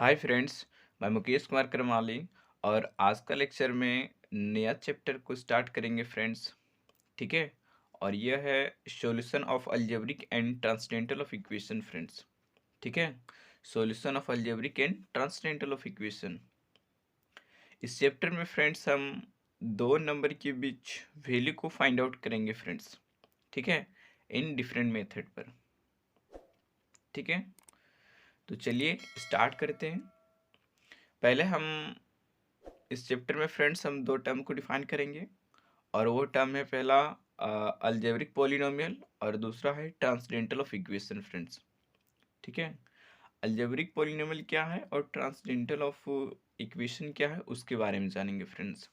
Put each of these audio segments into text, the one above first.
Hi friends, मैं मुकेश कुमार करमाली और आज का लेक्चर में नया चैप्टर को स्टार्ट करेंगे फ्रेंड्स। ठीक है। और यह है solution of algebraic and transcendental of equation friends. ठीक है। Solution of algebraic and transcendental of equation. इस चैप्टर में फ्रेंड्स हम दो नंबर के बीच वैल्यू को फाइंड आउट करेंगे फ्रेंड्स। ठीक है। इन डिफरेंट मेथड पर। ठीक है। तो चलिए स्टार्ट करते हैं। पहले हम इस चैप्टर में फ्रेंड्स हम दो टर्म को डिफाइन करेंगे और वो टर्म है पहला अलजेब्रिक पॉलिनोमियल और दूसरा है ट्रांसडेंटल ऑफ इक्वेशन फ्रेंड्स। ठीक है। अलजेब्रिक पॉलिनोमियल क्या है और ट्रांसडेंटल ऑफ इक्वेशन क्या है उसके बारे में जानेंगे फ्रेंड्स।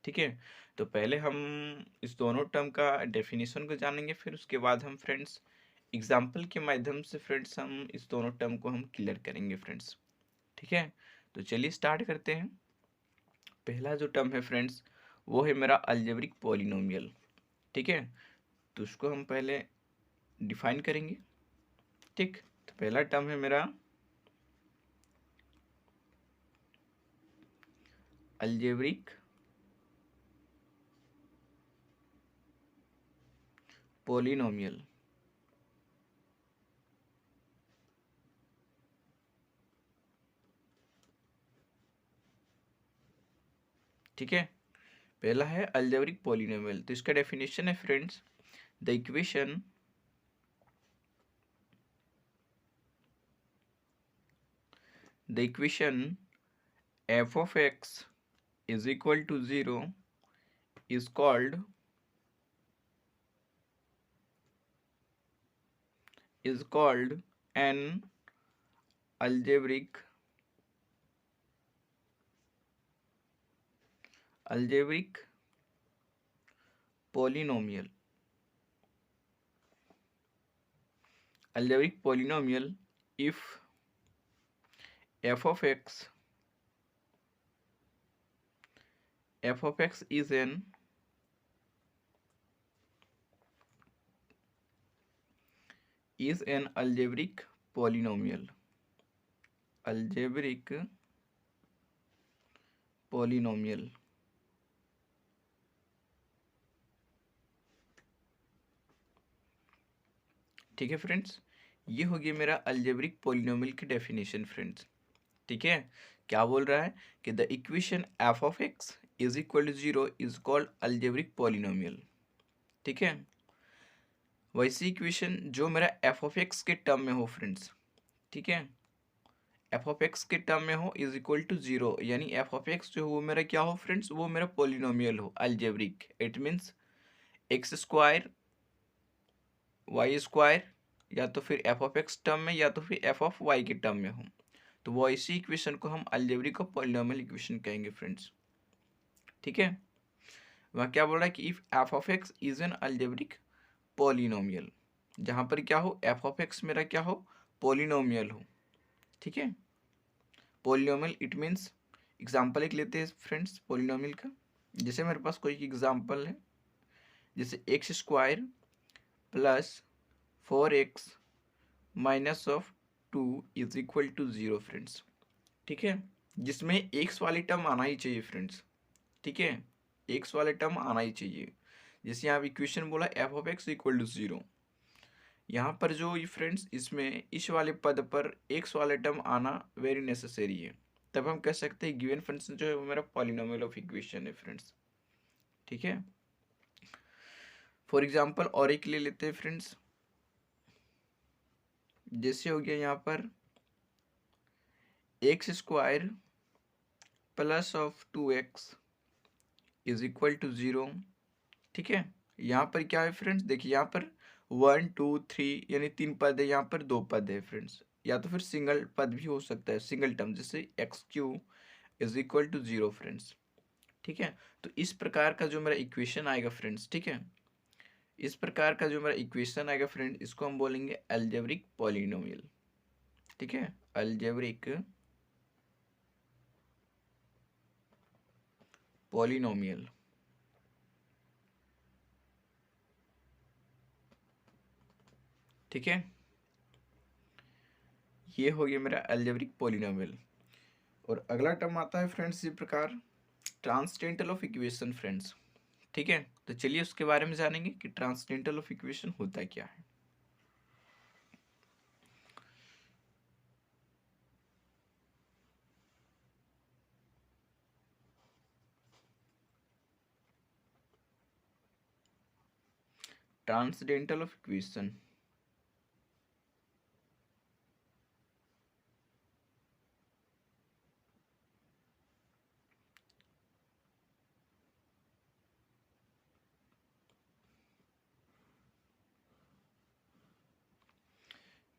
ठीक है। तो पहले हम इस दोनों टर्म का डेफिनेशन को जानेंगे, फिर उसके बाद हम फ्रेंड्स एग्जाम्पल के माध्यम से फ्रेंड्स हम इस दोनों टर्म को हम क्लियर करेंगे फ्रेंड्स। ठीक है। तो चलिए स्टार्ट करते हैं। पहला जो टर्म है फ्रेंड्स वो है मेरा अलजेब्रिक पॉलिनोमियल। ठीक है। तो उसको हम पहले डिफाइन करेंगे। ठीक। तो पहला टर्म है मेरा अलजेब्रिक पॉलिनोमियल। ठीक है। पहला है अलजेब्रिक पॉलिनोमियल। तो इसका डेफिनेशन है friends the equation f of x is equal to 0 is called an algebraic polynomial if f of x is an algebraic polynomial ठीक है फ्रेंड्स। ये हो गया मेरा अलजेब्रिक पॉलिनोमियल की डेफिनेशन फ्रेंड्स। ठीक है। क्या बोल रहा है कि the equation f of x is equal to 0 is called algebraic polynomial. ठीक है। वैसी इक्वेशन जो मेरा f of x के टर्म में हो फ्रेंड्स। ठीक है। f of x के टर्म में हो इज इक्वल टू 0, यानी f of x जो हो मेरा क्या हो फ्रेंड्स, वो मेरा पॉलिनोमियल हो algebraic. It means x square y square या तो फिर f of x टर्म में या तो फिर f of y के टर्म में हो, तो वो ऐसी इक्वेशन को हम अलजेब्रिक और पॉलिनोमियल इक्वेशन कहेंगे फ्रेंड्स। ठीक है। वह क्या बोल रहा है कि if f of x is an algebraic polynomial, जहाँ पर क्या हो f of x मेरा क्या हो पॉलिनोमियल हो। ठीक है। पॉलिनोमियल इट मीन्स एग्जाम्पल एक लेते हैं फ्रेंड्स पॉलिनोमियल का। जैसे मेरे पास कोई एग्जाम्पल है, जैसे x square plus 4x minus of 2 is equal to 0 friends. ठीक है। जिसमें एक्स वाली टर्म आना ही चाहिए फ्रेंड्स। ठीक है। एक्स वाले टर्म आना ही चाहिए। जैसे यहाँ इक्वेशन बोला f of x equal to 0, यहाँ पर जो ये फ्रेंड्स इसमें इस वाले पद पर एक्स वाले टर्म आना वेरी नेसेसरी है, तब हम कह सकते हैं गिवन फंक्शन जो है वो मेरा पॉलिनोमियल ऑफ इक्वेशन है फ्रेंड्स। ठीक है। फॉर एग्जांपल और एक ले लेते हैं फ्रेंड्स। जैसे हो गया यहाँ पर x square plus of 2x is equal to 0। ठीक है। यहाँ पर क्या है फ्रेंड्स, देखिए यहाँ पर 1 2 3 यानी 3 पद है, यहाँ पर 2 पद है फ्रेंड्स, या तो फिर सिंगल पद भी हो सकता है, सिंगल टर्म, जैसे x³ is equal to 0 friends. ठीक है। तो इस प्रकार का जो मेरा इक्वेशन आएगा फ्रेंड्स, ठीक है, इस प्रकार का जो मेरा इक्वेशन आएगा फ्रेंड, इसको हम बोलेंगे अलजेब्रिक पॉलिनोमियल। ठीक है। Algebraic polynomial. ठीक है। ये हो गया मेरा अलजेब्रिक पॉलिनोमियल। और अगला टर्म आता है फ्रेंड्स इस प्रकार, ट्रांसडेंटल ऑफ इक्वेशन फ्रेंड्स। ठीक है, तो चलिए उसके बारे में जानेंगे कि ट्रांसडेंटल ऑफ इक्वेशन होता क्या है। Transcendental of equation,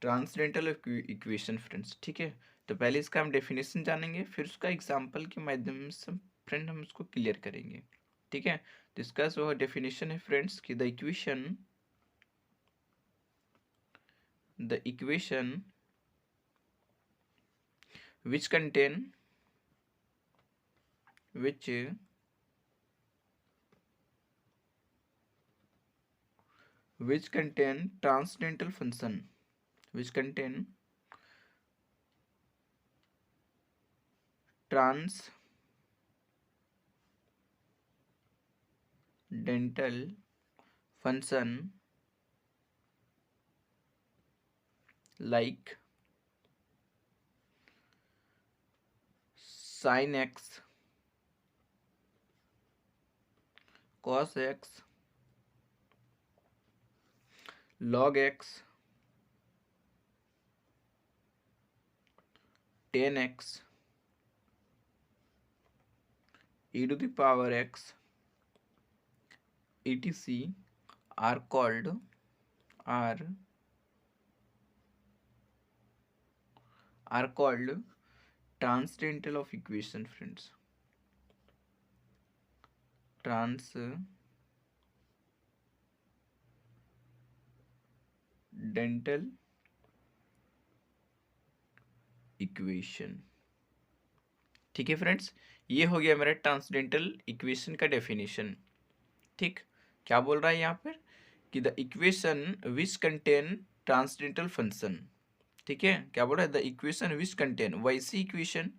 transcendental equation friends. ठीक है, तो पहले इसका हम डेफिनेशन जानेंगे, फिर उसका एग्जांपल के माध्यम से फ्रेंड हम उसको क्लियर करेंगे। ठीक है, तो इसका जो डेफिनेशन है फ्रेंड्स कि the equation which which which contain transcendental function, which contain transcendental function like sin x, cos x, log x, tan x, e to the power x, etc. are are called transcendental of equation friends. Transcendental equation. ठीक है friends, ये हो गया मेरा transcendental equation का definition. ठीक, क्या बोल रहा है यहाँ पर कि the equation which contain transcendental function. ठीक है, क्या बोल रहा है, द इक्वेशन विच कंटेन, वैसी इक्वेशन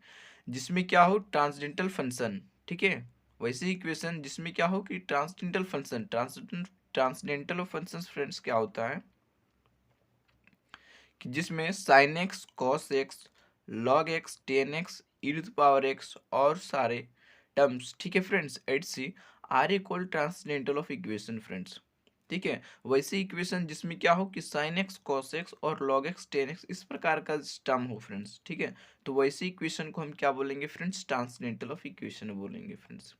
जिसमें क्या हो ट्रांसडेंटल फंक्शन। ठीक है, वैसी इक्वेशन जिसमें क्या हो कि transcendental function, transcendental function friends क्या होता है कि जिसमें sine x, cos x, log x, tan x, e to the power x और सारे टर्म्स, ठीक है friends, etc are equal transcendental of equation friends. ठीक है, वैसे इक्वेशन जिसमें क्या हो कि साइन एक्स, कॉस एक्स और लॉग एक्स, टेन एक्स इस प्रकार का टर्म हो फ्रेंड्स। ठीक है, तो वैसे इक्वेशन को हम क्या बोलेंगे फ्रेंड्स, ट्रांसडेंटल ऑफ इक्वेशन बोलेंगे फ्रेंड्स।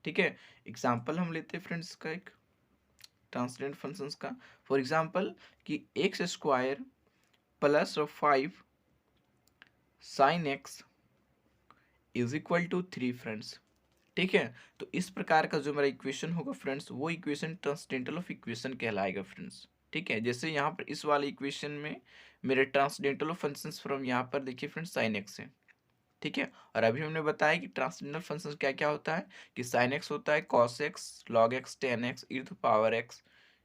ठीक है, एग्जाम्पल हम लेते हैं फ्रेंड्स का एक ट्रांसडेंट फंक्शंस का। फॉर एग्जाम्पल कि x square plus 5 sine x is equal to 3 friends. ठीक है, तो इस प्रकार का जो मेरा इक्वेशन होगा फ्रेंड्स, वो इक्वेशन ट्रांसडेंटल ऑफ इक्वेशन कहलाएगा फ्रेंड्स। ठीक है, जैसे यहाँ पर इस वाले इक्वेशन में मेरे ट्रांसडेंटल ऑफ फंक्शंस फ्रॉम यहाँ पर देखिए फ्रेंड्स साइन एक्स है। ठीक है, और अभी हमने बताया कि ट्रांसडेंटल फंक्शंस क्या क्या होता है कि साइन एक्स होता है, cos x, log x, tan x, e to power x.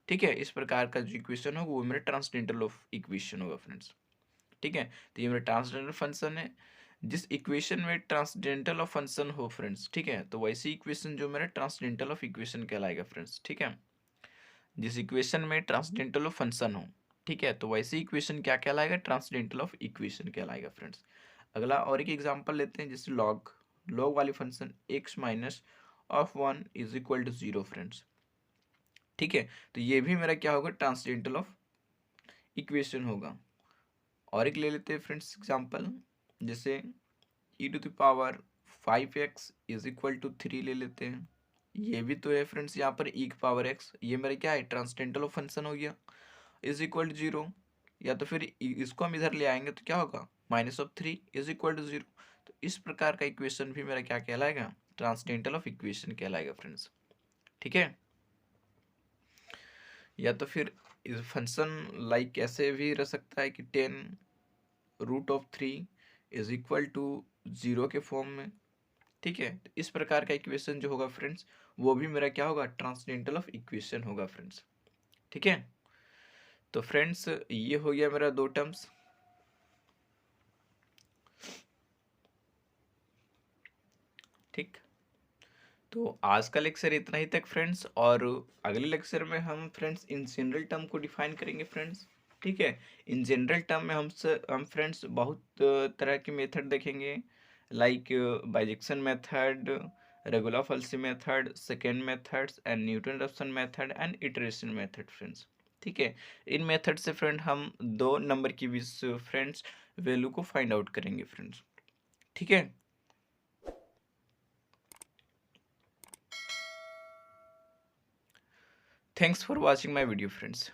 ठीक है, इस प्रकार का जो इक्वेशन होगा वो मेरा ट्रांसडेंटल ऑफ इक्वेशन होगा फ्रेंड्स। ठीक है, तो ये मेरा ट्रांसडेंटल फंक्शन है जिस इक्वेशन में ट्रांसडेंटल ऑफ फंक्शन हो फ्रेंड्स। ठीक है, तो वैसी इक्वेशन जो मेरा ट्रांसडेंटल ऑफ इक्वेशन कहलाएगा फ्रेंड्स। ठीक है, जिस इक्वेशन में ट्रांसडेंटल ऑफ फंक्शन हो, ठीक है, तो वैसी इक्वेशन क्या कहलाएगा, ट्रांसडेंटल ऑफ इक्वेशन कहलाएगा फ्रेंड्स। अगला और एक एग्जांपल लेते हैं, जैसे लॉग लॉग वाली function x minus of 1 is equal to 0 friends. ठीक है, तो ये भी मेरा क्या होगा, ट्रांसडेंटल ऑफ इक्वेशन होगा। और एक ले लेते हैं फ्रेंड्स एग्जांपल, जैसे e to the power 5x is equal to 3 ले लेते हैं। ये भी तो है फ्रेंड्स यहाँ पर ई की पावर x, ये मेरा क्या है, ट्रांसडेंटल ऑफ फंक्शन हो गया, इज इक्वल टू 0। या तो फिर इसको हम इधर ले आएंगे तो क्या होगा, -3 इज इक्वल टू 0। तो इस प्रकार का इक्वेशन भी मेरा क्या कहलाएगा, ट्रांसडेंटल ऑफ इक्वेशन कहलाएगा फ्रेंड्स। ठीक है, या तो फिर इस फंक्शन लाइक ऐसे भी रह सकता है कि 10√3 इज इक्वल टू 0 के फॉर्म में। ठीक है, तो इस प्रकार का इक्वेशन जो होगा फ्रेंड्स, वो भी मेरा क्या होगा, ट्रांसडेंटल ऑफ इक्वेशन होगा फ्रेंड्स। ठीक है, तो फ्रेंड्स ये हो गया मेरा दो टर्म्स। ठीक, तो आज का लेक्चर इतना ही तक फ्रेंड्स, और अगले लेक्चर में हम फ्रेंड्स इन जनरल टर्म को डिफाइन करेंगे फ्रेंड्स। ठीक है, इन जनरल टर्म में हम फ्रेंड्स बहुत तरह के मेथड देखेंगे, like bijection method, regular falsies method, second methods and Newton Raphson method and iteration method friends. ठीक है, इन मेथड से फ्रेंड हम 2 नंबर की भी फ्रेंड्स वैल्यू को फाइंड आउट करेंगे फ्रेंड्स। ठीक है, thanks for watching my video friends.